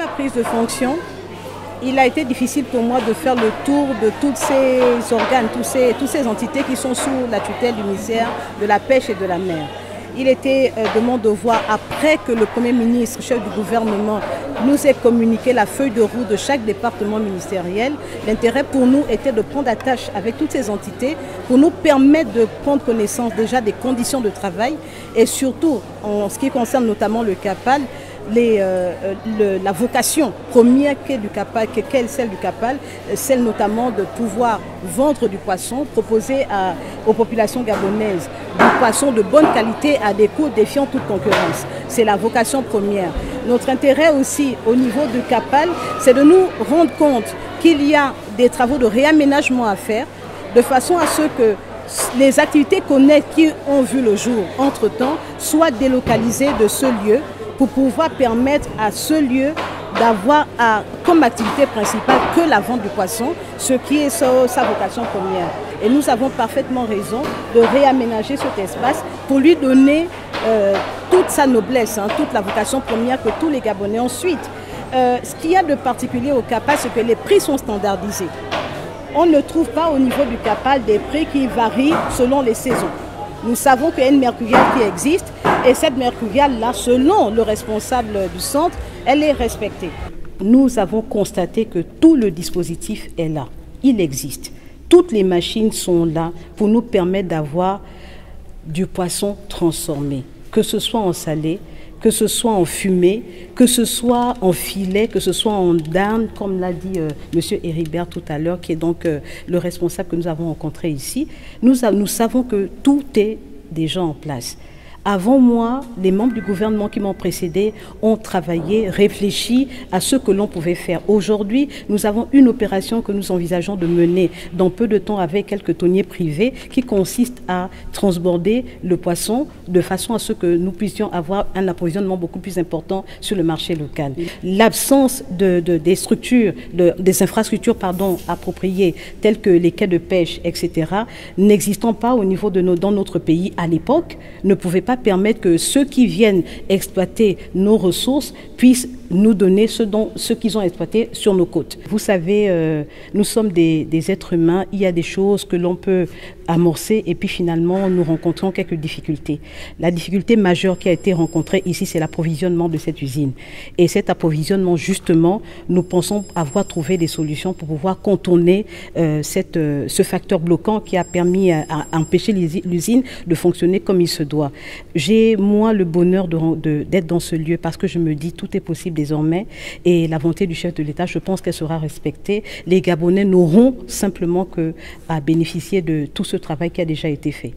prise de fonction, il a été difficile pour moi de faire le tour de tous ces organes, toutes ces entités qui sont sous la tutelle du ministère de la Pêche et de la Mer. Il était de mon devoir, après que le Premier ministre, chef du gouvernement, nous ait communiqué la feuille de route de chaque département ministériel, l'intérêt pour nous était de prendre attache avec toutes ces entités pour nous permettre de prendre connaissance déjà des conditions de travail et surtout, en ce qui concerne notamment le CAPAL, la vocation première qu'est celle du CAPAL, celle notamment de pouvoir vendre du poisson, proposer aux populations gabonaises du poisson de bonne qualité à des coûts défiant toute concurrence. C'est la vocation première. Notre intérêt aussi au niveau du CAPAL, c'est de nous rendre compte qu'il y a des travaux de réaménagement à faire, de façon à ce que les activités connexes qui ont vu le jour entre-temps soient délocalisées de ce lieu pour pouvoir permettre à ce lieu d'avoir comme activité principale que la vente du poisson, ce qui est sa vocation première. Et nous avons parfaitement raison de réaménager cet espace pour lui donner toute sa noblesse, toute la vocation première que tous les Gabonais. Ensuite, ce qu'il y a de particulier au CAPAL, c'est que les prix sont standardisés. On ne trouve pas au niveau du CAPAL des prix qui varient selon les saisons. Nous savons qu'il y a une mercuriale qui existe et cette mercuriale-là, selon le responsable du centre, elle est respectée. Nous avons constaté que tout le dispositif est là, il existe. Toutes les machines sont là pour nous permettre d'avoir du poisson transformé, que ce soit en salé, que ce soit en fumée, que ce soit en filet, que ce soit en dinde, comme l'a dit M. Héribert tout à l'heure, qui est donc le responsable que nous avons rencontré ici. Nous savons que tout est déjà en place. Avant moi, les membres du gouvernement qui m'ont précédé ont travaillé, réfléchi à ce que l'on pouvait faire. Aujourd'hui, nous avons une opération que nous envisageons de mener dans peu de temps avec quelques tonniers privés qui consiste à transborder le poisson de façon à ce que nous puissions avoir un approvisionnement beaucoup plus important sur le marché local. L'absence des structures, des infrastructures appropriées telles que les quais de pêche, etc., n'existant pas au niveau dans notre pays à l'époque, ne pouvait pas permettre que ceux qui viennent exploiter nos ressources puissent nous donner ce qu'ils ont exploité sur nos côtes. Vous savez, nous sommes des êtres humains, il y a des choses que l'on peut amorcer et puis finalement nous rencontrons quelques difficultés. La difficulté majeure qui a été rencontrée ici, c'est l'approvisionnement de cette usine. Et cet approvisionnement, justement, nous pensons avoir trouvé des solutions pour pouvoir contourner ce facteur bloquant qui a permis à empêcher l'usine de fonctionner comme il se doit. J'ai, moi, le bonheur d'être dans ce lieu parce que je me dis tout est possible désormais et la volonté du chef de l'État, je pense qu'elle sera respectée. Les Gabonais n'auront simplement qu'à bénéficier de tout ce travail qui a déjà été fait.